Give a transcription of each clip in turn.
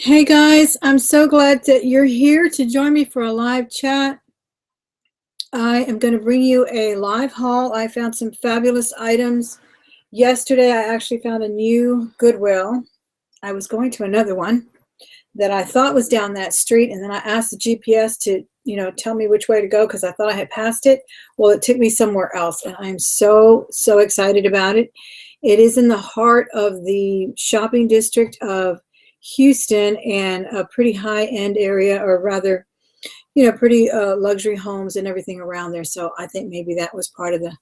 Hey guys, I'm so glad that you're here to join me for a live chat. I am going to bring you a live haul. I found some fabulous items. Yesterday, I actually found a new Goodwill. I was going to another one that I thought was down that street, and then I asked the GPS to, tell me which way to go because I thought I had passed it. Well, it took me somewhere else, and I'm so excited about it. It is in the heart of the shopping district of Houston and a pretty high-end area, or rather, pretty luxury homes and everything around there. So I think maybe that was part of the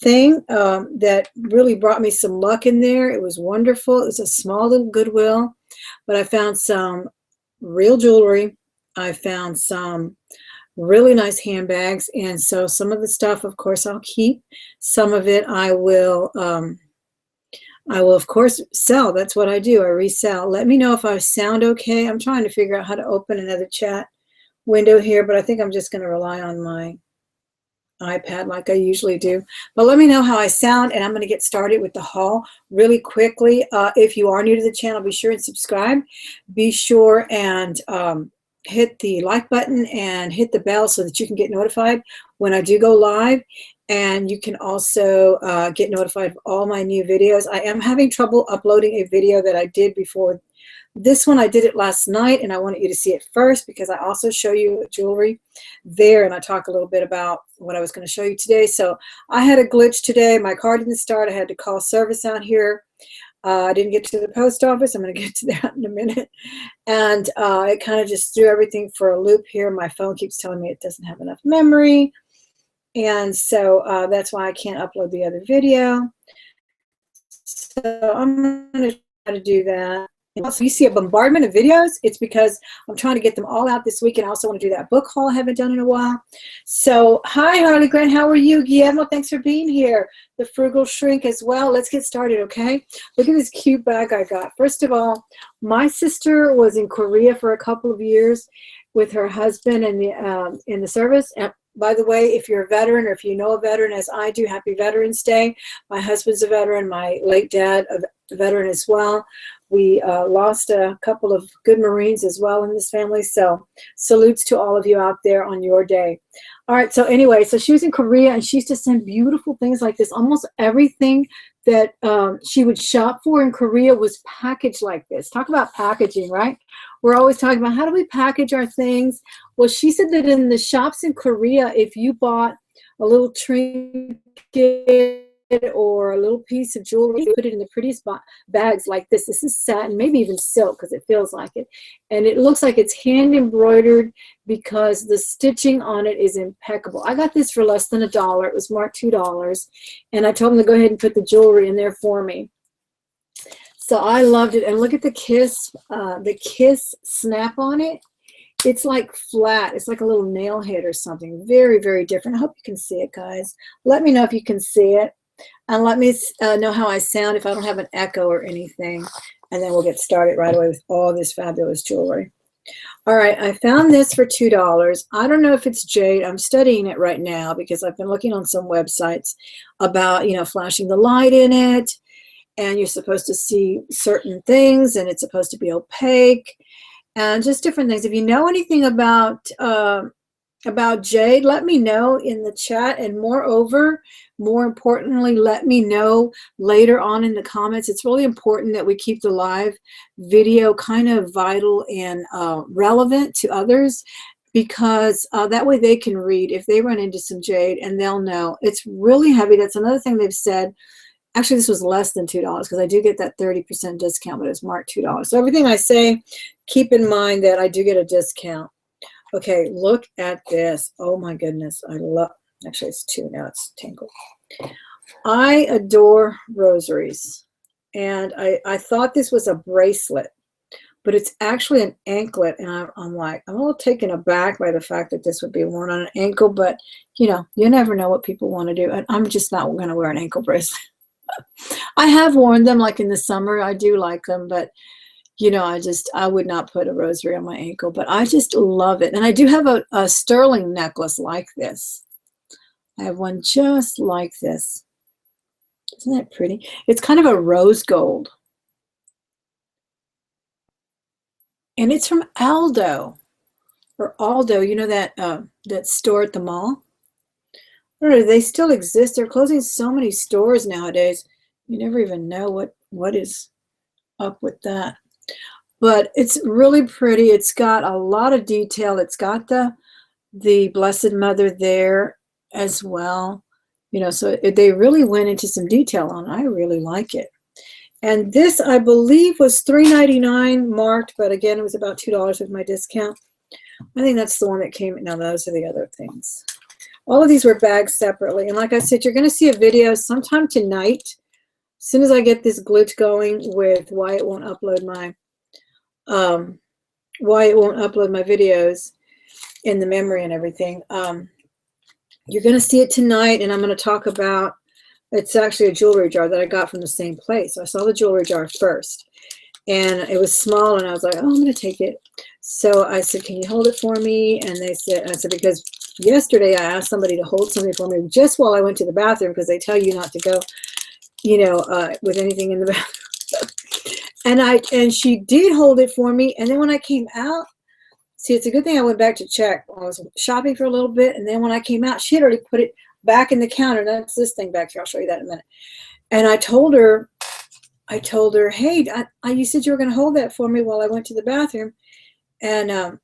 thing that really brought me some luck in there. It was wonderful. It was a small little Goodwill, but I found some real jewelry. I found some really nice handbags, and so some of the stuff, of course, I'll keep. Some of it I will of course sell. That's what I do. I resell. Let me know if I sound okay. I'm trying to figure out how to open another chat window here, but I think I'm just going to rely on my iPad like I usually do. But let me know how I sound, and I'm going to get started with the haul really quickly. If you are new to the channel, be sure and subscribe. Be sure and hit the like button and hit the bell so that you can get notified when I do go live. And you can also get notified of all my new videos. I am having trouble uploading a video that I did before this one. I did it last night, and I wanted you to see it first because I also show you jewelry there, and I talk a little bit about what I was going to show you today. So I had a glitch today. My car didn't start. I had to call service out here. I didn't get to the post office. I'm going to get to that in a minute. And it kind of just threw everything for a loop here. My phone keeps telling me it doesn't have enough memory. And so that's why I can't upload the other video. So I'm going to try to do that. Also, you see a bombardment of videos. It's because I'm trying to get them all out this week, and I also want to do that book haul I haven't done in a while. So, hi, Harley Grant. How are you? Guillermo, thanks for being here. The Frugal Shrink as well. Let's get started, okay? Look at this cute bag I got. First of all, my sister was in Korea for a couple of years with her husband in the service. And by the way, if you're a veteran or if you know a veteran, as I do, happy Veterans Day. My husband's a veteran. My late dad, a veteran as well. We lost a couple of good Marines as well in this family. So salutes to all of you out there on your day. All right. So anyway, so she was in Korea, and she used to send beautiful things like this. Almost everything that she would shop for in Korea was packaged like this. Talk about packaging, right? We're always talking about how do we package our things. Well, she said that in the shops in Korea, if you bought a little trinket or a little piece of jewelry, you put it in the prettiest bags like this. This is satin, maybe even silk, because it feels like it. And it looks like it's hand embroidered because the stitching on it is impeccable. I got this for less than $1. It was marked $2. And I told them to go ahead and put the jewelry in there for me. So I loved it. And look at the kiss snap on it. It's like flat. It's like a little nail head or something. Very, very different. I hope you can see it, guys. Let me know if you can see it. And let me know how I sound if I don't have an echo or anything. And then we'll get started right away with all this fabulous jewelry. All right, I found this for $2. I don't know if it's jade. I'm studying it right now because I've been looking on some websites about, flashing the light in it. And you're supposed to see certain things, and it's supposed to be opaque. And just different things. If you know anything about jade, let me know in the chat. And moreover, more importantly, let me know later on in the comments. It's really important that we keep the live video kind of vital and relevant to others, because that way they can read if they run into some jade, and they'll know. It's really heavy. That's another thing they've said. Actually, this was less than $2 because I do get that 30% discount, but it's marked $2. So everything I say, keep in mind that I do get a discount. Okay, look at this. Oh my goodness. I love, actually it's two now, it's tangled. I adore rosaries. And I thought this was a bracelet, but it's actually an anklet. And I'm like, I'm a little taken aback by the fact that this would be worn on an ankle, but you never know what people want to do. And I'm just not going to wear an ankle bracelet. I have worn them like in the summer. I do like them, but I would not put a rosary on my ankle, but I just love it. And I do have a sterling necklace like this. I have one just like this. Isn't that pretty? It's kind of a rose gold. And it's from Aldo or Aldo, you know that that store at the mall? I don't know, they still exist. They're closing so many stores nowadays. You never even know what is up with that. But it's really pretty. It's got a lot of detail. It's got the Blessed Mother there as well. You know, so they really went into some detail on it. I really like it. And this, I believe, was $3.99 marked, but again, it was about $2 with my discount. I think that's the one that came. Now, those are the other things. All of these were bagged separately. And like I said, you're going to see a video sometime tonight. As soon as I get this glitch going with why it won't upload my videos in the memory and everything. You're going to see it tonight, and I'm going to talk about, it's actually a jewelry jar that I got from the same place. So I saw the jewelry jar first, and it was small, and I was like, oh, I'm going to take it. So I said, can you hold it for me? And they said, and I said, because yesterday I asked somebody to hold something for me just while I went to the bathroom, because they tell you not to go, you know, with anything in the bathroom. And she did hold it for me, and then when I came out, see, it's a good thing I went back to check. I was shopping for a little bit, and then when I came out, she had already put it back in the counter. That's this thing back here. I'll show you that in a minute. And I told her, hey, you said you were going to hold that for me while I went to the bathroom. And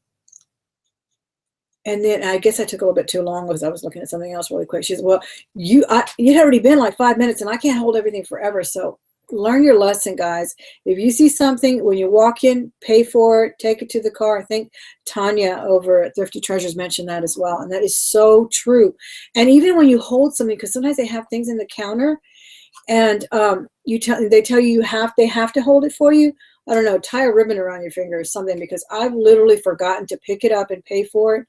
then I guess I took a little bit too long because I was looking at something else really quick. She said, well, it had already been like 5 minutes, and I can't hold everything forever. So learn your lesson, guys. If you see something, when you walk in, pay for it, take it to the car. I think Tanya over at Thrifty Treasures mentioned that as well, and that is so true. And even when you hold something, because sometimes they have things in the counter, and they tell you they have to hold it for you. I don't know, tie a ribbon around your finger or something, because I've literally forgotten to pick it up and pay for it.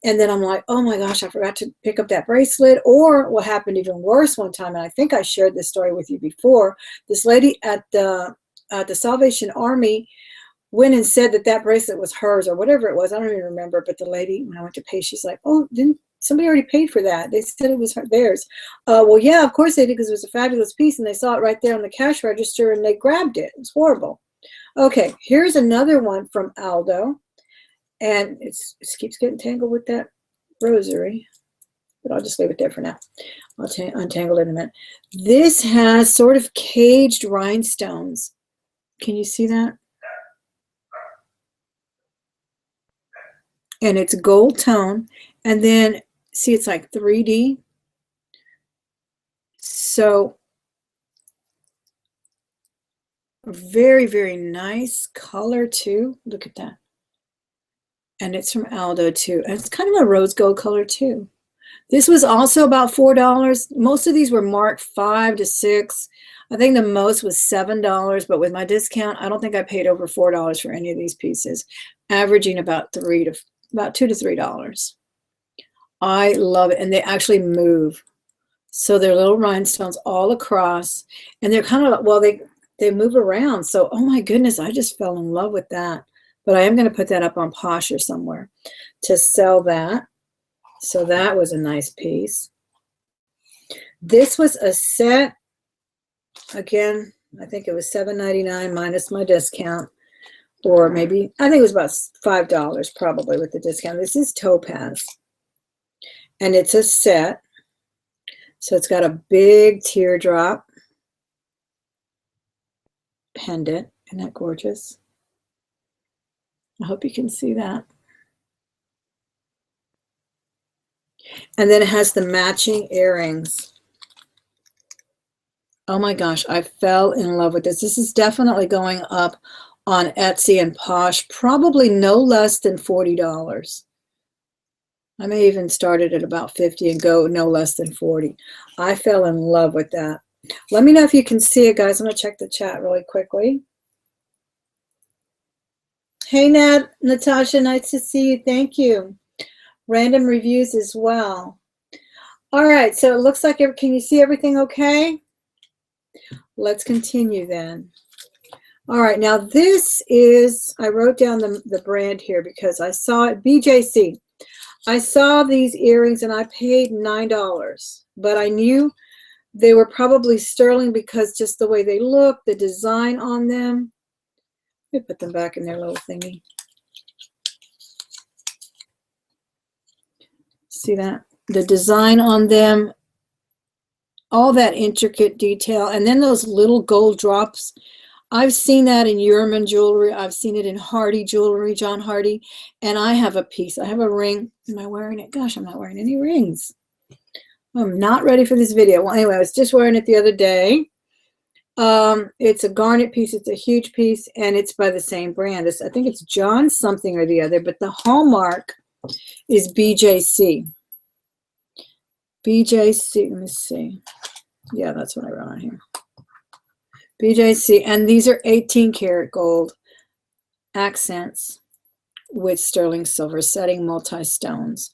And then I'm like, oh my gosh, I forgot to pick up that bracelet. Or what happened even worse one time, and I think I shared this story with you before, this lady at the Salvation Army went and said that bracelet was hers or whatever it was. I don't even remember. But the lady, when I went to pay, she's like, oh, didn't somebody already paid for that? They said it was theirs. Well, yeah, of course they did, because it was a fabulous piece, and they saw it right there on the cash register, and they grabbed it. It was horrible. Okay, here's another one from Aldo. And it keeps getting tangled with that rosary, but I'll just leave it there for now. I'll untangle it in a minute. This has sort of caged rhinestones. Can you see that? And it's gold tone. And then, see, it's like 3D. So, very, very nice color, too. Look at that. And it's from Aldo, too. And it's kind of a rose gold color, too. This was also about $4. Most of these were marked $5 to $6. I think the most was $7, but with my discount, I don't think I paid over $4 for any of these pieces, averaging about $2 to $3. I love it, and they actually move. So they're little rhinestones all across, and they're kind of, well, they move around. So, oh my goodness, I just fell in love with that. But I am going to put that up on Posh or somewhere to sell that. So that was a nice piece. This was a set. Again, I think it was $7.99 minus my discount. Or maybe, I think it was about $5 probably with the discount. This is Topaz. And it's a set. So it's got a big teardrop pendant. Isn't that gorgeous? I hope you can see that. And then it has the matching earrings. Oh my gosh, I fell in love with this. This is definitely going up on Etsy and Posh, probably no less than $40. I may even start it at about $50 and go no less than $40. I fell in love with that. Let me know if you can see it, guys. I'm going to check the chat really quickly. Hey, Natasha, nice to see you. Thank you. Random reviews as well. All right, so it looks like, can you see everything okay? Let's continue then. All right, now this is, I wrote down the brand here because I saw it, BJC. I saw these earrings and I paid $9, but I knew they were probably sterling because just the way they look, the design on them. Let me put them back in their little thingy. See that? The design on them, all that intricate detail, and then those little gold drops. I've seen that in Yerman jewelry. I've seen it in Hardy jewelry, John Hardy, and I have a piece. I have a ring. Am I wearing it? Gosh, I'm not wearing any rings. I'm not ready for this video. Well, anyway, I was just wearing it the other day. It's a garnet piece. It's a huge piece, and it's by the same brand. I think it's John something or the other, but the hallmark is BJC. BJC, let me see. Yeah, that's what I wrote on here. BJC, and these are 18 karat gold accents with sterling silver setting, multi-stones.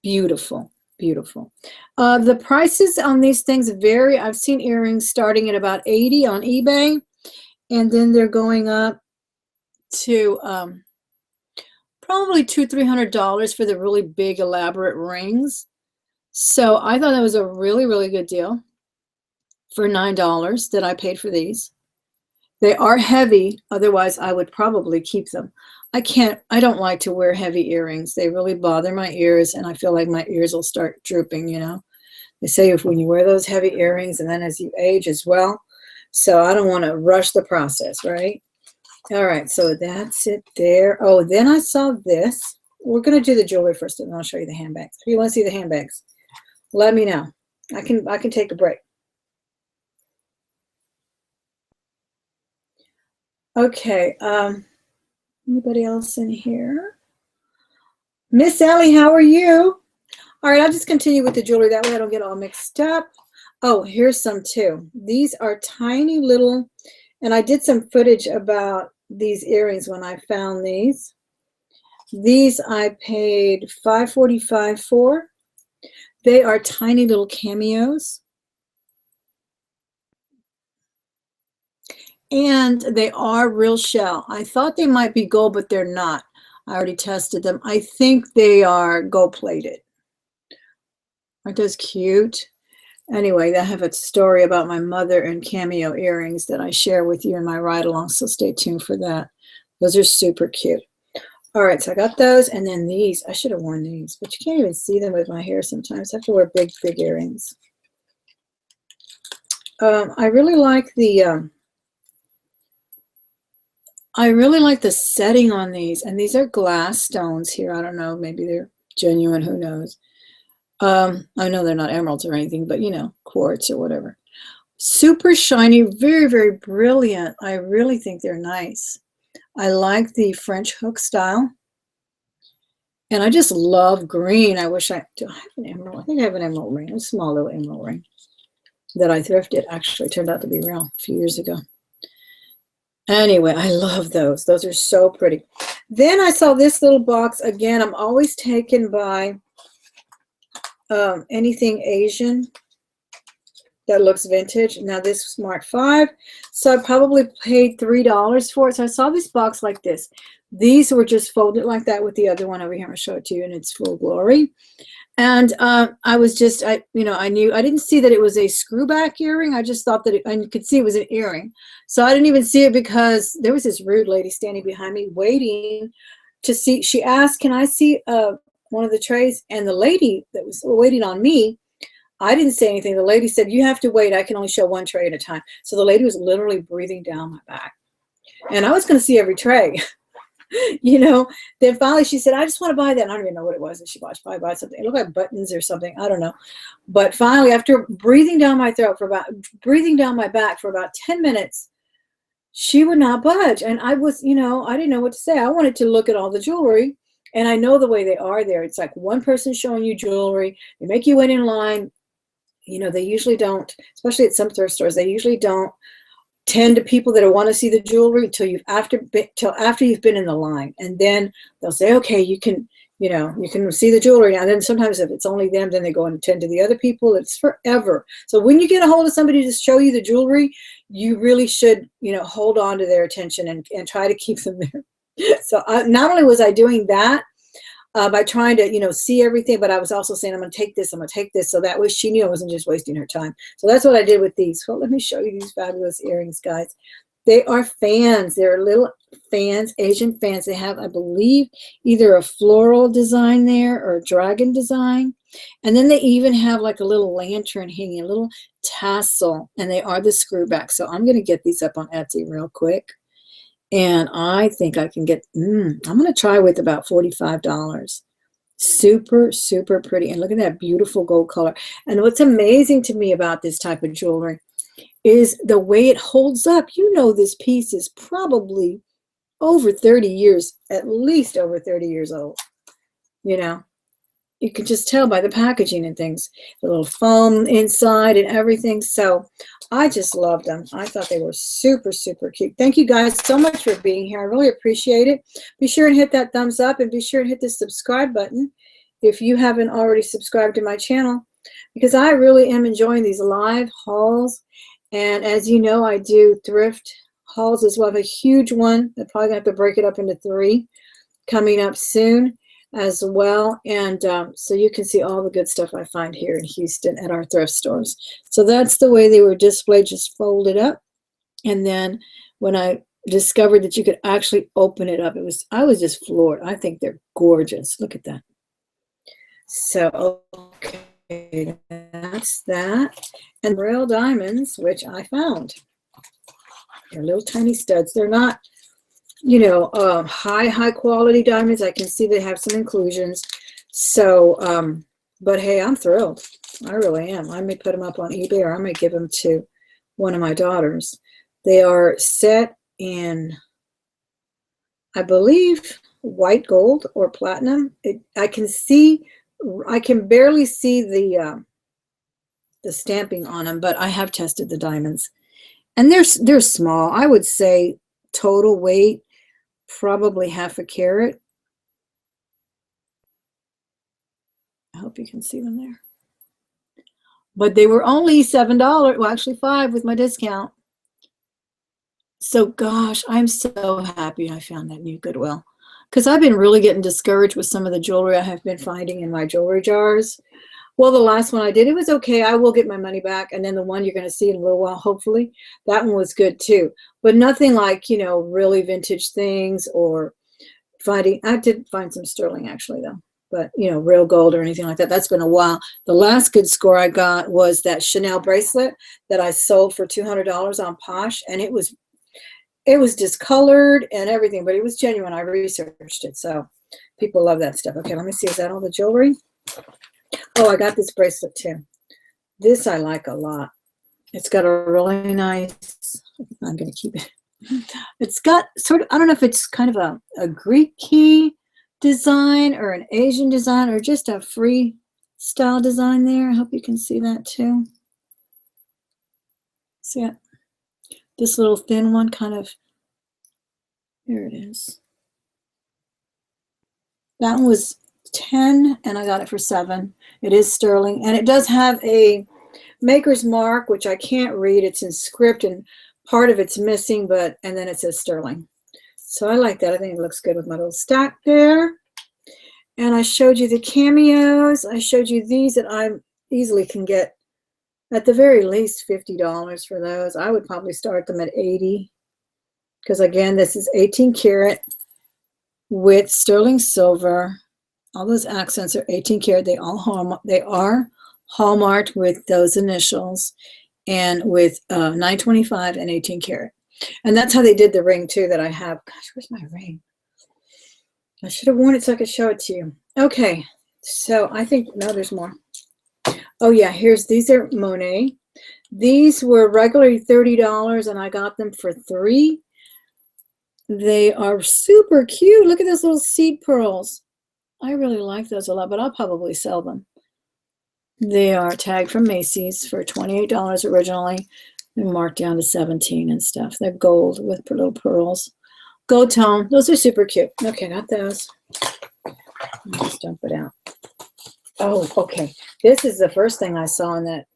Beautiful, beautiful. The prices on these things vary. I've seen earrings starting at about $80 on eBay, and then they're going up to probably $200-300 for the really big elaborate rings. So I thought that was a really, really good deal for $9 that I paid for these. They are heavy, otherwise I would probably keep them. I don't like to wear heavy earrings. They really bother my ears, and I feel like my ears will start drooping, you know. They say when you wear those heavy earrings and then as you age as well. So I don't want to rush the process, right? All right, so that's it there. Oh, then I saw this. We're going to do the jewelry first, and then I'll show you the handbags. If you want to see the handbags, let me know. I can take a break. Okay, anybody else in here? Miss Ellie, how are you? All right, I'll just continue with the jewelry. That way I don't get all mixed up. Oh, here's some too. These are tiny little, and I did some footage about these earrings when I found these. These I paid $5.45 for. They are tiny little cameos. And they are real shell. I thought they might be gold, but they're not. I already tested them. I think they are gold plated. Aren't those cute? Anyway, I have a story about my mother and cameo earrings that I share with you in my ride along, so stay tuned for that. Those are super cute. All right, so I got those, and then these. I should have worn these, but you can't even see them with my hair sometimes. I have to wear big, big earrings. I really like the setting on these, and these are glass stones here. I don't know, maybe they're genuine, who knows. I know they're not emeralds or anything, but you know, quartz or whatever. Super shiny, very, very brilliant. I really think they're nice. I like the French hook style. And I just love green. I wish I have an emerald. I think I have an emerald ring, a small little emerald ring that I thrifted. Actually turned out to be real a few years ago. Anyway, I love those. Those are so pretty. Then I saw this little box. Again, I'm always taken by anything Asian that looks vintage. Now this was marked 5, so I probably paid $3 for it. So I saw this box like this. These were just folded like that with the other one over here. I'm gonna show it to you in its full glory. And I was just, I didn't see that it was a screwback earring. I just thought that I could see it was an earring. So I didn't even see it because there was this rude lady standing behind me waiting to see. She asked, can I see one of the trays? And the lady that was waiting on me, I didn't say anything. The lady said, you have to wait. I can only show one tray at a time. So the lady was literally breathing down my back. And I was going to see every tray. You know, then finally she said, I just want to buy that. And I don't even know what it was that she bought. She probably bought something. It looked like buttons or something. I don't know. But finally, after breathing down my back for about 10 minutes, she would not budge. And I was, you know, I didn't know what to say. I wanted to look at all the jewelry. And I know the way they are there. It's like one person showing you jewelry. They make you wait in line. You know, they usually don't, especially at some thrift stores, they usually don't tend to people that want to see the jewelry till after you've been in the line, and then they'll say, okay, you can see the jewelry now. And then sometimes if it's only them, then they go and tend to the other people. It's forever. So when you get a hold of somebody to show you the jewelry, you really should, you know, hold on to their attention and try to keep them there. So not only was I doing that by trying to, you know, see everything, but I was also saying, I'm going to take this, so that way she knew I wasn't just wasting her time. So that's what I did with these. Well, let me show you these fabulous earrings, guys. They are fans. They're little fans, Asian fans. They have, I believe, either a floral design there or a dragon design. And then they even have like a little lantern hanging, a little tassel, and they are the screw back. So I'm going to get these up on Etsy real quick. And I think I can get, I'm going to try with about $45. Super, super pretty. And look at that beautiful gold color. And what's amazing to me about this type of jewelry is the way it holds up. You know, this piece is probably over 30 years, at least over 30 years old. You know, you can just tell by the packaging and things, the little foam inside and everything. So I just loved them. I thought they were super, super cute. Thank you guys so much for being here. I really appreciate it. Be sure and hit that thumbs up, and be sure and hit the subscribe button if you haven't already subscribed to my channel, because I really am enjoying these live hauls. And as you know, I do thrift hauls as well. I have a huge one. I'm probably going to have to break it up into 3 coming up soon as well. And so you can see all the good stuff I find here in Houston at our thrift stores. So that's the way they were displayed, just folded up. And then when I discovered that you could actually open it up, I was just floored. I think they're gorgeous. Look at that. So, okay, that's that. And real diamonds, which I found. They're little tiny studs. They're not, you know, high quality diamonds. I can see they have some inclusions. So, but hey, I'm thrilled. I really am. I may put them up on eBay, or I may give them to one of my daughters. They are set in, I believe, white gold or platinum. I can barely see the stamping on them, but I have tested the diamonds, and they're small. I would say total weight probably half a carat. I hope you can see them there. But they were only $7. Well, actually $5 with my discount. So gosh, I'm so happy I found that new Goodwill, because I've been really getting discouraged with some of the jewelry I have been finding in my jewelry jars. Well, the last one I did, it was okay. I will get my money back. And then the one you're going to see in a little while, hopefully, that one was good too. But nothing like, you know, really vintage things, or finding, I did find some sterling actually though, but you know, real gold or anything like that. That's been a while. The last good score I got was that Chanel bracelet that I sold for $200 on Posh. And it was discolored and everything, but it was genuine. I researched it. So people love that stuff. Okay, let me see. Is that all the jewelry? Oh, I got this bracelet too. This I like a lot. It's got a really nice, I'm going to keep it. It's got sort of, I don't know if it's kind of a Greek key design or an Asian design or just a free style design there. I hope you can see that too. See it? This little thin one kind of, there it is. That one was 10 and I got it for 7. It is sterling, and it does have a maker's mark, which I can't read. It's in script and part of it's missing, and then it says sterling. So I like that. I think it looks good with my little stack there. And I showed you the cameos. I showed you these that I easily can get at the very least $50 for those. I would probably start them at 80, because again, this is 18 karat with sterling silver. All those accents are 18 karat. They are hallmarked with those initials, and with 925 and 18 karat. And that's how they did the ring too that I have. Gosh, where's my ring? I should have worn it so I could show it to you. Okay, so I think, no, there's more. Oh yeah, these are Monet. These were regularly $30 and I got them for $3. They are super cute. Look at those little seed pearls. I really like those a lot, but I'll probably sell them. They are tagged from Macy's for $28 originally. They're marked down to 17 and stuff. They're gold with little pearls. Gold tone. Those are super cute. Okay, got those. I'll just dump it out. Oh, okay. This is the first thing I saw in that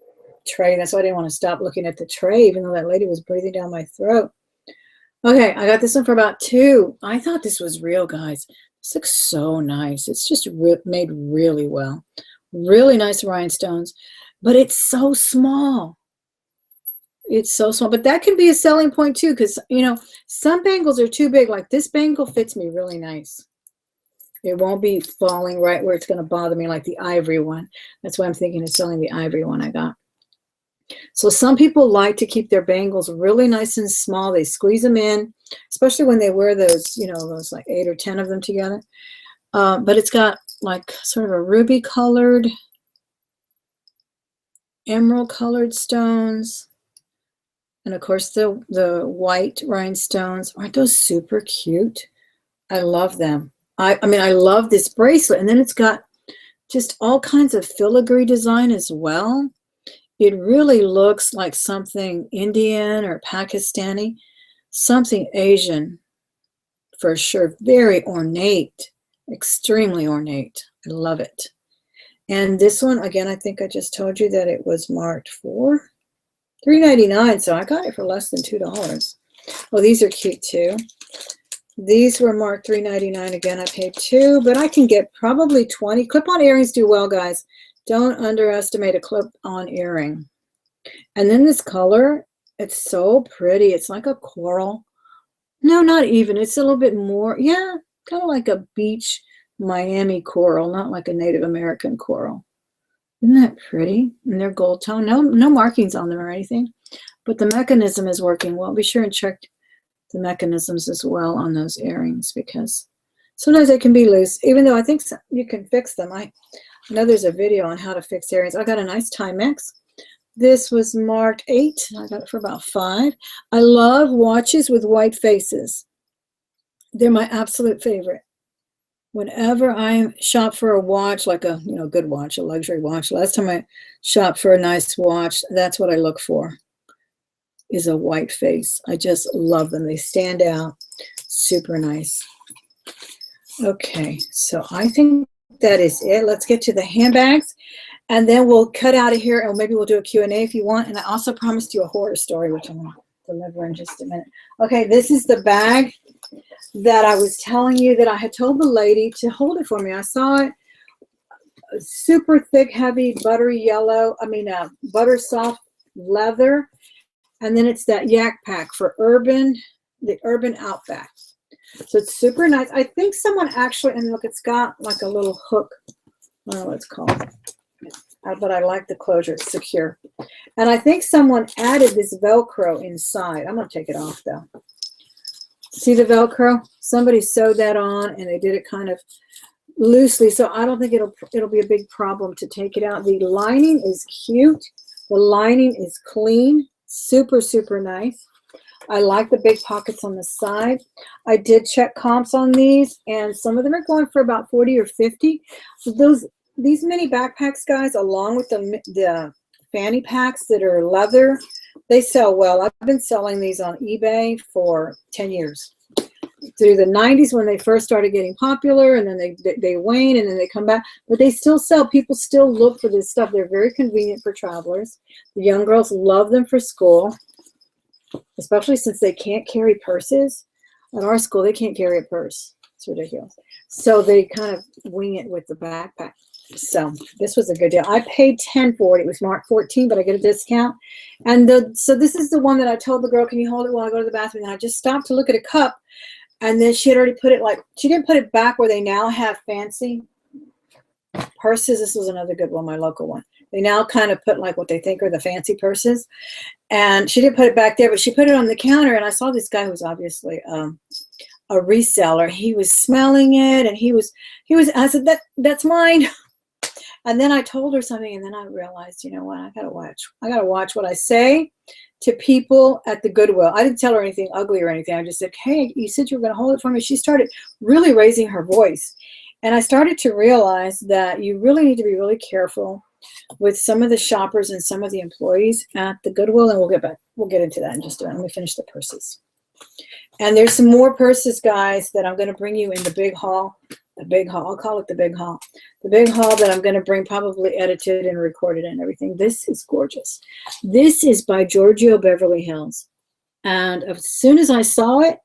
tray. That's why I didn't want to stop looking at the tray, even though that lady was breathing down my throat. Okay, I got this one for about $2. I thought this was real, guys. This looks so nice. It's just made really well. Really nice rhinestones, but it's so small. It's so small, but that can be a selling point too, because, you know, some bangles are too big. Like this bangle fits me really nice. It won't be falling right where it's going to bother me like the ivory one. That's why I'm thinking of selling the ivory one I got. So some people like to keep their bangles really nice and small. They squeeze them in, especially when they wear those, you know, those like 8 or 10 of them together. But it's got like sort of a ruby colored, emerald colored stones. And of course the white rhinestones. Aren't those super cute? I love them. I mean, I love this bracelet. And then it's got just all kinds of filigree design as well. It really looks like something Indian or Pakistani, something Asian for sure. Very ornate, extremely ornate. I love it. And this one, again, I think I just told you that it was marked for $3.99, so I got it for less than $2. Oh, these are cute too. These were marked $3.99. Again, I paid $2, but I can get probably 20. Clip-on earrings do well, guys. Don't underestimate a clip-on earring. And then this color, it's so pretty. It's like a coral. No, not even. It's a little bit more, yeah, kind of like a beach Miami coral, not like a Native American coral. Isn't that pretty? And they're gold tone. No markings on them or anything. But the mechanism is working well. Be sure and check the mechanisms as well on those earrings, because sometimes they can be loose, even though I think you can fix them. I know there's a video on how to fix earrings. I got a nice Timex. This was marked $8. I got it for about $5. I love watches with white faces. They're my absolute favorite. Whenever I shop for a watch, like a good watch, a luxury watch, last time I shopped for a nice watch, that's what I look for, is a white face. I just love them. They stand out. Super nice. Okay, so I think that is it. Let's get to the handbags, and then we'll cut out of here, and maybe we'll do a Q&A if you want. And I also promised you a horror story, which I'm going to deliver in just a minute. Okay, this is the bag that I was telling you that I had told the lady to hold it for me. I saw it, super thick, heavy, buttery yellow, butter soft leather. And then it's that yak pack for the urban outback. So it's super nice. I think someone actually, and look, it's got like a little hook. I don't know what it's called, but I like the closure. It's secure. And I think someone added this Velcro inside. I'm going to take it off though. See the Velcro? Somebody sewed that on, and they did it kind of loosely. So I don't think it'll be a big problem to take it out. The lining is cute. The lining is clean. Super, super nice. I like the big pockets on the side. I did check comps on these, and some of them are going for about 40 or 50. These mini backpacks, guys, along with the fanny packs that are leather, they sell well. I've been selling these on eBay for 10 years. Through the 90s when they first started getting popular, and then they wane, and then they come back. But they still sell. People still look for this stuff. They're very convenient for travelers. The young girls love them for school, especially since they can't carry purses. At our school, they can't carry a purse. It's ridiculous. So they kind of wing it with the backpack. So this was a good deal. I paid $10 for it. It was marked $14, but I get a discount. And so this is the one that I told the girl, can you hold it while I go to the bathroom? And I just stopped to look at a cup. And then she had already put it, she didn't put it back where they now have fancy purses. This was another good one, my local one. They now kind of put like what they think are the fancy purses. And she didn't put it back there, but she put it on the counter. And I saw this guy who was obviously a reseller. He was smelling it, and I said, that's mine. And then I told her something, and then I realized, you know what, I gotta watch what I say to people at the Goodwill. I didn't tell her anything ugly or anything. I just said, hey, you said you were gonna hold it for me. She started really raising her voice. And I started to realize that you really need to be really careful with some of the shoppers and some of the employees at the Goodwill, and we'll get into that in just a minute. Let me finish the purses. And there's some more purses, guys, that I'm gonna bring you in the big haul. The big haul, I'll call it the big haul. The big haul that I'm going to bring, probably edited and recorded and everything. This is gorgeous. This is by Giorgio Beverly Hills. And as soon as I saw it,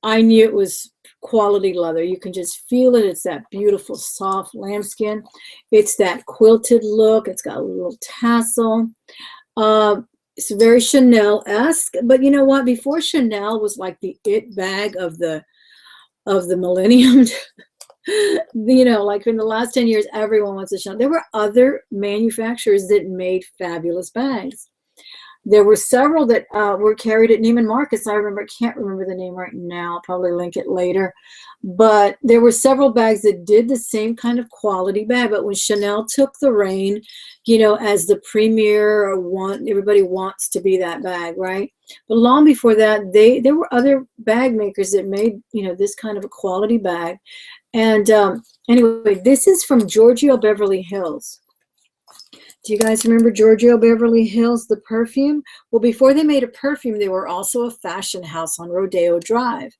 I knew it was quality leather. You can just feel it. It's that beautiful, soft lambskin. It's that quilted look. It's got a little tassel. It's very Chanel-esque, but you know what? Before Chanel was like the it bag of the millennium, you know, like in the last 10 years, everyone wants a Chanel. There were other manufacturers that made fabulous bags. There were several that were carried at Neiman Marcus. I can't remember the name right now. I'll probably link it later. But there were several bags that did the same kind of quality bag. But when Chanel took the reign, you know, as the premier one, everybody wants to be that bag, right? But long before that, there were other bag makers that made, you know, this kind of a quality bag. And anyway, this is from Giorgio Beverly Hills. Do you guys remember Giorgio Beverly Hills, the perfume? Well, before they made a perfume, they were also a fashion house on Rodeo Drive.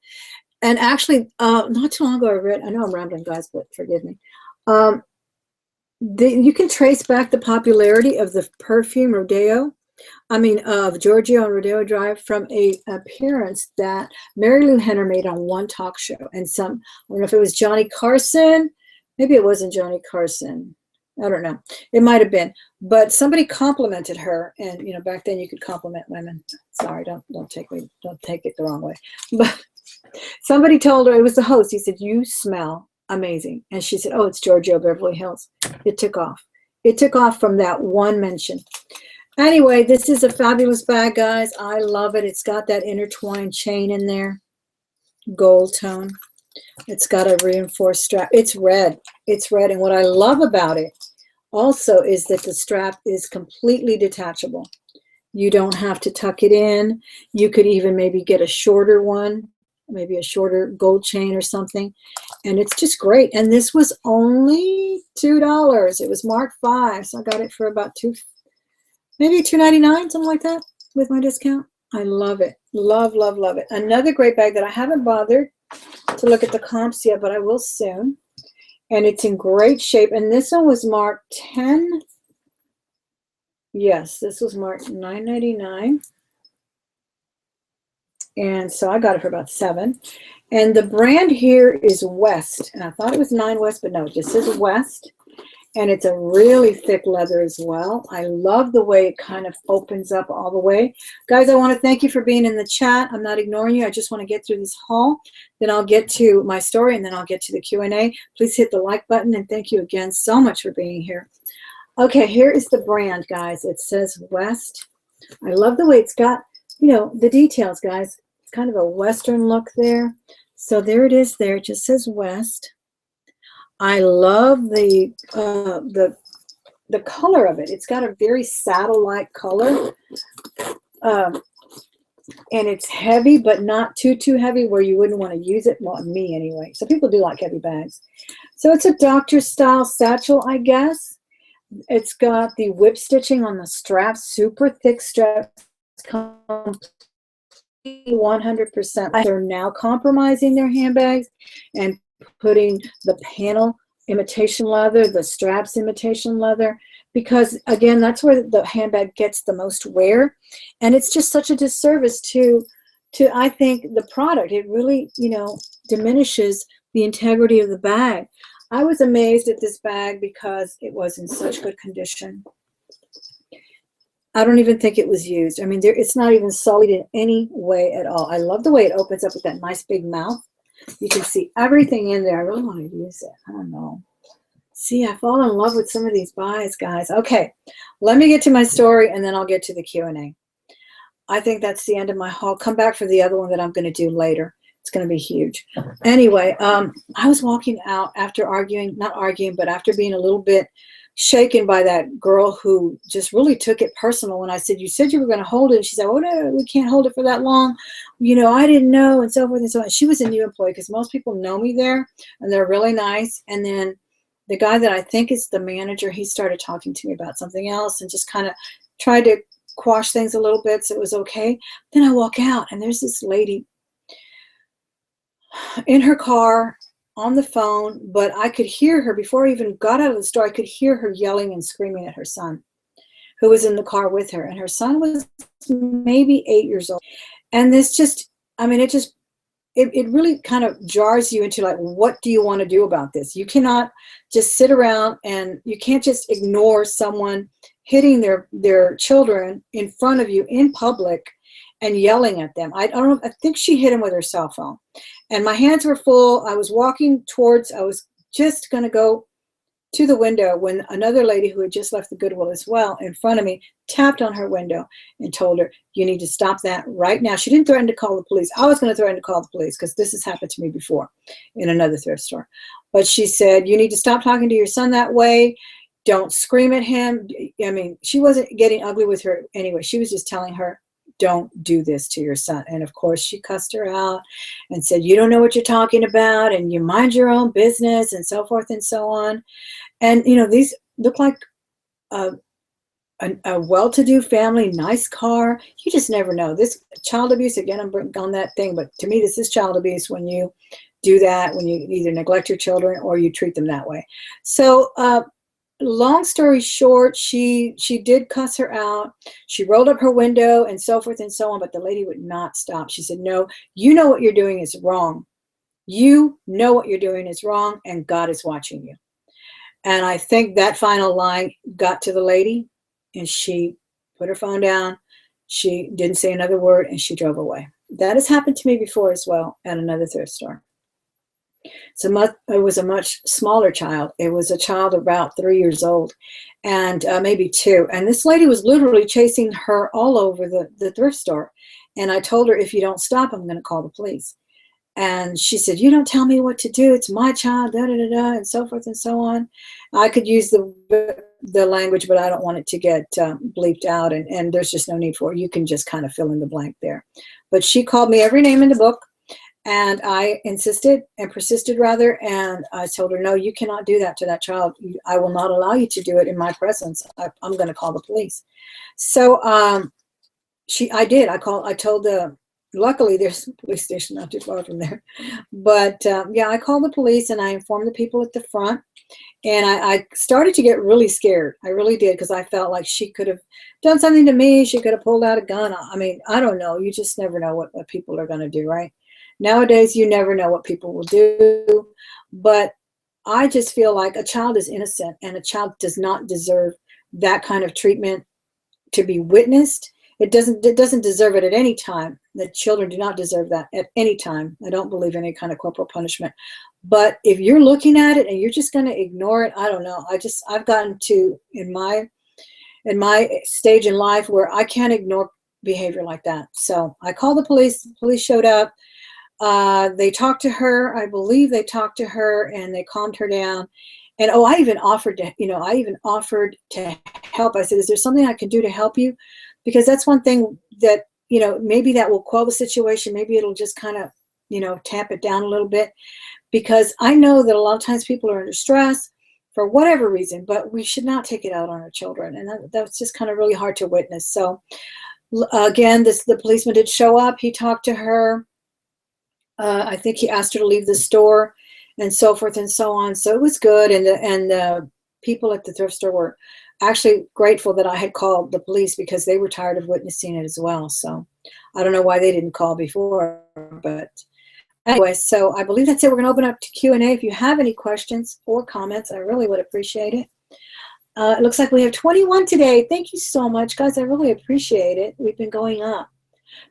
And actually, not too long ago, I know I'm rambling, guys, but forgive me. You can trace back the popularity of the perfume of Giorgio on Rodeo Drive from a appearance that Mary Lou Henner made on one talk show. And I don't know if it was Johnny Carson. Maybe it wasn't Johnny Carson. I don't know. It might have been, but somebody complimented her, and you know, back then you could compliment women. Sorry, don't take it the wrong way. But somebody told her, it was the host. He said, "You smell amazing," and she said, "Oh, it's Giorgio Beverly Hills." It took off. It took off from that one mention. Anyway, this is a fabulous bag, guys. I love it. It's got that intertwined chain in there, gold tone. It's got a reinforced strap. It's red. It's red, and what I love about it also is that the strap is completely detachable. You don't have to tuck it in. You could even maybe get a shorter one, maybe a shorter gold chain or something. And it's just great. And this was only $2. It was marked $5. So I got it for about maybe $2.99, something like that with my discount. I love it. Love, love, love it. Another great bag that I haven't bothered to look at the comps yet, but I will soon. And it's in great shape. And this one was marked 10. Yes, this was marked $9.99. And so I got it for about $7. And the brand here is West. And I thought it was 9 West, but no, it just says West. And it's a really thick leather as well. I love the way it kind of opens up all the way. Guys, I want to thank you for being in the chat. I'm not ignoring you. I just want to get through this haul. Then I'll get to my story, and then I'll get to the Q&A. Please hit the like button, and thank you again so much for being here. Okay, here is the brand, guys. It says West. I love the way it's got, you know, the details, guys. It's kind of a Western look there. So there it is there. It just says West. I love the color of it. It's got a very saddle-like color. And it's heavy, but not too heavy where you wouldn't want to use it. Well, me anyway. So people do like heavy bags. So it's a doctor-style satchel, I guess. It's got the whip stitching on the straps, super thick straps, 100%. They're now compromising their handbags and putting the panel imitation leather, the straps imitation leather, because again, that's where the handbag gets the most wear. And it's just such a disservice to I think, the product. It really, you know, diminishes the integrity of the bag. I was amazed at this bag because it was in such good condition. I don't even think it was used. I mean, it's not even sullied in any way at all. I love the way it opens up with that nice big mouth. You can see everything in there. I really want to use it. I don't know. See, I fall in love with some of these buys, guys. Okay, let me get to my story, and then I'll get to the Q&A. I think that's the end of my haul. Come back for the other one that I'm going to do later. It's going to be huge. Anyway, I was walking out after not arguing, but after being a little bit shaken by that girl who just really took it personal when I said, "You said you were going to hold it." And she said, "Oh, no, we can't hold it for that long. You know, I didn't know," and so forth and so on. She was a new employee because most people know me there, and they're really nice. And then the guy that I think is the manager, he started talking to me about something else and just kind of tried to quash things a little bit, so it was okay. Then I walk out, and there's this lady in her car on the phone, but I could hear her before I even got out of the store. I could hear her yelling and screaming at her son, who was in the car with her, and her son was maybe 8 years old. And this just, I mean, it just it really kind of jars you into like, what do you want to do about this? You cannot just sit around, and you can't just ignore someone hitting their children in front of you in public and yelling at them. I don't know. I think she hit him with her cell phone, and my hands were full. I was just going to go to the window when another lady who had just left the Goodwill as well in front of me tapped on her window and told her, you need to stop that right now. She didn't threaten to call the police. I was going to threaten to call the police because this has happened to me before in another thrift store. But she said, you need to stop talking to your son that way. Don't scream at him. I mean, she wasn't getting ugly with her anyway. She was just telling her, don't do this to your son. And of course, she cussed her out and said, you don't know what you're talking about, and you mind your own business, and so forth and so on. And, you know, these look like a well-to-do family, nice car. You just never know. This child abuse, again, I'm on that thing, but to me, this is child abuse when you do that, when you either neglect your children or you treat them that way. So, long story short, she did cuss her out. She rolled up her window and so forth and so on, but the lady would not stop. She said, no, you know what you're doing is wrong. You know what you're doing is wrong, and God is watching you. And I think that final line got to the lady, and she put her phone down. She didn't say another word, and she drove away. That has happened to me before as well at another thrift store. So it was a much smaller child. It was a child about 3 years old, and maybe 2. And this lady was literally chasing her all over the thrift store. And I told her, if you don't stop, I'm going to call the police. And she said, you don't tell me what to do. It's my child, da, da, da, da, and so forth and so on. I could use the language, but I don't want it to get bleeped out. And there's just no need for it. You can just kind of fill in the blank there. But she called me every name in the book. And I insisted and persisted rather. And I told her, no, you cannot do that to that child. I will not allow you to do it in my presence. I'm going to call the police. So I did. I told luckily there's a police station not too far from there. But yeah, I called the police and I informed the people at the front. And I started to get really scared. I really did, because I felt like she could have done something to me. She could have pulled out a gun. I mean, I don't know. You just never know what people are going to do, right? Nowadays, you never know what people will do. But I just feel like a child is innocent, and a child does not deserve that kind of treatment to be witnessed. It doesn't deserve it at any time. The children do not deserve that at any time. I don't believe in any kind of corporal punishment. But if you're looking at it and you're just going to ignore it, I don't know. I've gotten to in my stage in life where I can't ignore behavior like that. So I called the police. The police showed up. They talked to her. I believe they talked to her and they calmed her down. And I even offered to help. I said, is there something I can do to help you? Because that's one thing that, maybe that will quell the situation. Maybe it'll just kind of, tamp it down a little bit. Because I know that a lot of times people are under stress for whatever reason, but we should not take it out on our children. And that's just kind of really hard to witness. So again, the policeman did show up. He talked to her. I think he asked her to leave the store and so forth and so on. So it was good. And the people at the thrift store were actually grateful that I had called the police, because they were tired of witnessing it as well. So I don't know why they didn't call before, but anyway, so I believe that's it. We're going to open up to Q&A. If you have any questions or comments, I really would appreciate it. It looks like we have 21 today. Thank you so much, guys. I really appreciate it. We've been going up.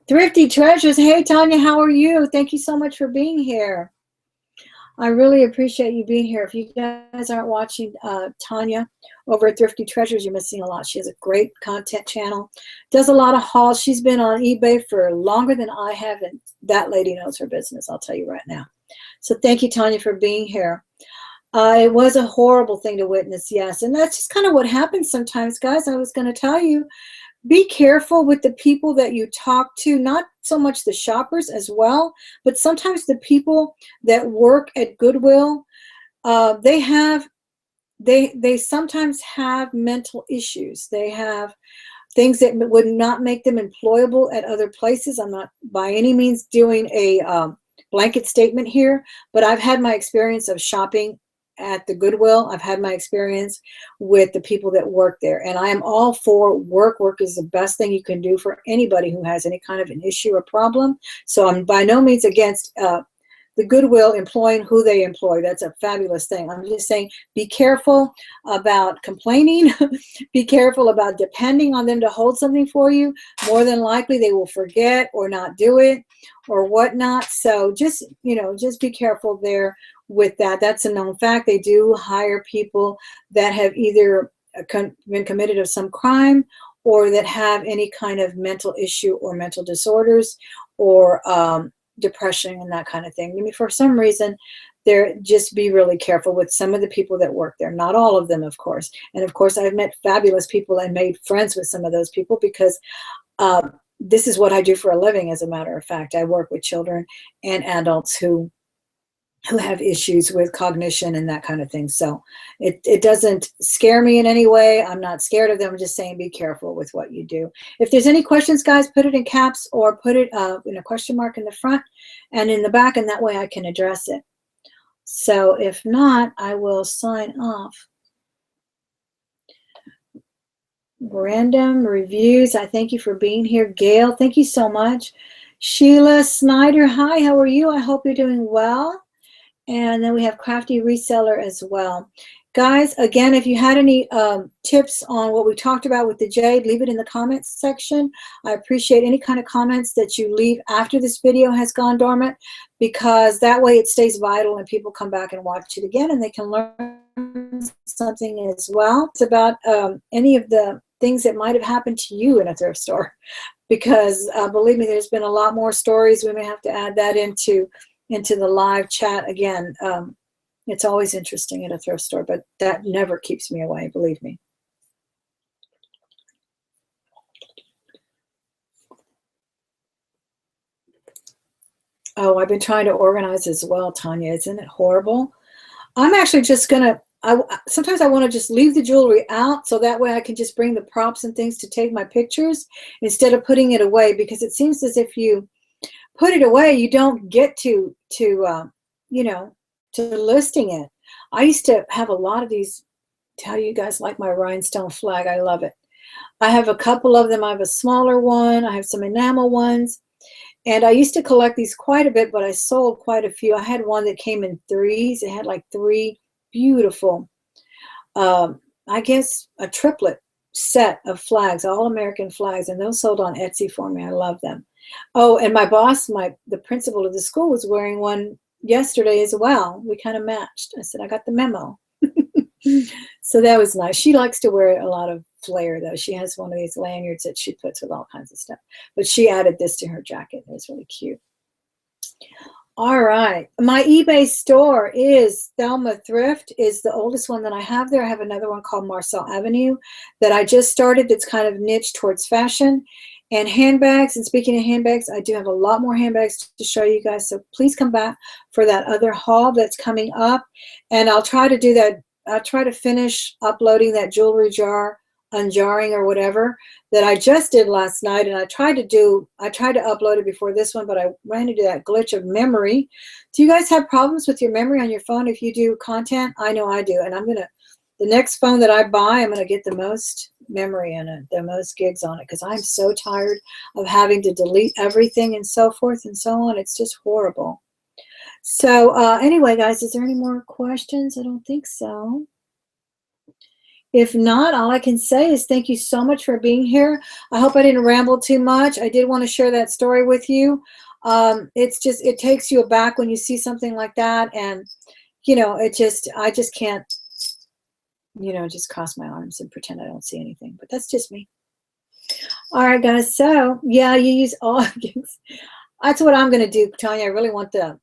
Thrifty Treasures. Hey, Tanya, how are you? Thank you so much for being here. I really appreciate you being here. If you guys aren't watching Tanya over at Thrifty Treasures, you're missing a lot. She has a great content channel, does a lot of hauls. She's been on eBay for longer than I have, and that lady knows her business, I'll tell you right now. So thank you, Tanya, for being here. It was a horrible thing to witness, yes. And that's just kind of what happens sometimes, guys. I was going to tell you, be careful with the people that you talk to, not so much the shoppers as well, but sometimes the people that work at Goodwill, they sometimes have mental issues. They have things that would not make them employable at other places. I'm not by any means doing a blanket statement here, but I've had my experience of shopping at the Goodwill. I've had my experience with the people that work there, and I am all for work. Work is the best thing you can do for anybody who has any kind of an issue or problem. So I'm by no means against the Goodwill employing who they employ. That's a fabulous thing. I'm just saying, be careful about complaining. Be careful about depending on them to hold something for you. More than likely, they will forget or not do it or whatnot. So just, just be careful there with that. That's a known fact. They do hire people that have either been committed of some crime or that have any kind of mental issue or mental disorders or depression and that kind of thing. I mean, for some reason, just be really careful with some of the people that work there. Not all of them, of course. And of course, I've met fabulous people and made friends with some of those people because this is what I do for a living, as a matter of fact. I work with children and adults who have issues with cognition and that kind of thing. So it doesn't scare me in any way. I'm not scared of them. I'm just saying be careful with what you do. If there's any questions, guys, put it in caps or put it in a question mark in the front and in the back, and that way I can address it. So if not, I will sign off. Random reviews. I thank you for being here. Gail, thank you so much. Sheila Snyder, hi, how are you? I hope you're doing well. And then we have Crafty Reseller as well. Guys, again, if you had any tips on what we talked about with the jade, leave it in the comments section. I appreciate any kind of comments that you leave after this video has gone dormant, because that way it stays vital and people come back and watch it again and they can learn something as well. It's about any of the things that might have happened to you in a thrift store, because believe me, there's been a lot more stories. We may have to add that into the live chat again. It's always interesting at a thrift store, but that never keeps me away, believe me. Oh, I've been trying to organize as well, Tanya. Isn't it horrible? I'm actually just gonna, sometimes I want to just leave the jewelry out so that way I can just bring the props and things to take my pictures instead of putting it away, because it seems as if you put it away, you don't get to listing it. I used to have a lot of these. How do you guys like my rhinestone flag? I love it. I have a couple of them. I have a smaller one. I have some enamel ones. And I used to collect these quite a bit, but I sold quite a few. I had one that came in threes. It had like 3 beautiful, I guess a triplet set of flags, all American flags. And those sold on Etsy for me. I love them. Oh, and my boss, the principal of the school, was wearing one yesterday as well. We kind of matched. I said, I got the memo. So that was nice. She likes to wear a lot of flair, though. She has one of these lanyards that she puts with all kinds of stuff. But she added this to her jacket. It was really cute. All right. My eBay store is Thelma Thrift, is the oldest one that I have there. I have another one called Marcel Avenue that I just started that's kind of niche towards fashion. And handbags, and speaking of handbags, I do have a lot more handbags to show you guys. So please come back for that other haul that's coming up. And I'll try to do that. I'll try to finish uploading that jewelry jar unjarring or whatever that I just did last night. And I tried to upload it before this one, but I ran into that glitch of memory. Do you guys have problems with your memory on your phone if you do content? I know I do. And the next phone that I buy, I'm going to get the most memory in it, the most gigs on it, because I'm so tired of having to delete everything and so forth and so on. It's just horrible. So anyway, guys, is there any more questions? I don't think so. If not, all I can say is thank you so much for being here. I hope I didn't ramble too much. I did want to share that story with you. It takes you aback when you see something like that. And, I just can't, just cross my arms and pretend I don't see anything. But that's just me. All right, guys. So, yeah, you use all gigs. That's what I'm going to do, Tanya. I really want the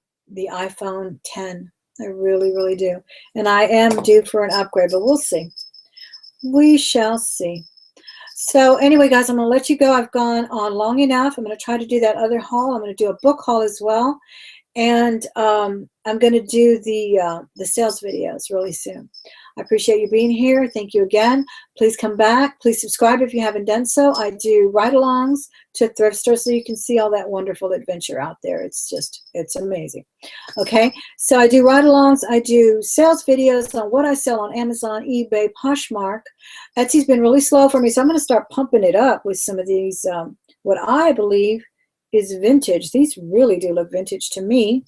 iPhone 10. I really, really do. And I am due for an upgrade, but we'll see. We shall see. So anyway, guys, I'm going to let you go. I've gone on long enough. I'm going to try to do that other haul. I'm going to do a book haul as well. and I'm going to do the sales videos really soon. I appreciate you being here. Thank you again. Please come back. Please subscribe if you haven't done so. I do ride-alongs to thrift stores so you can see all that wonderful adventure out there. It's amazing. Okay, so I do ride-alongs. I do sales videos on what I sell on Amazon, eBay, Poshmark. Etsy's been really slow for me, so I'm going to start pumping it up with some of these, what I believe is vintage. These really do look vintage to me.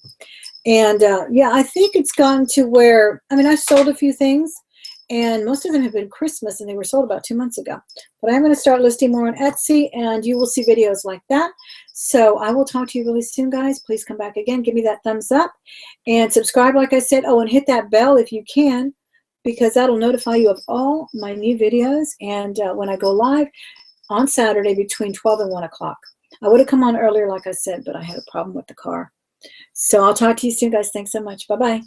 And yeah, I think it's gotten to where, I mean, I sold a few things, and most of them have been Christmas, and they were sold about 2 months ago. But I'm going to start listing more on Etsy, and you will see videos like that. So I will talk to you really soon, guys. Please come back again. Give me that thumbs up and subscribe, like I said. Oh, and hit that bell if you can, because that'll notify you of all my new videos and when I go live on Saturday between 12 and 1 o'clock. I would have come on earlier, like I said, but I had a problem with the car. So I'll talk to you soon, guys. Thanks so much. Bye-bye.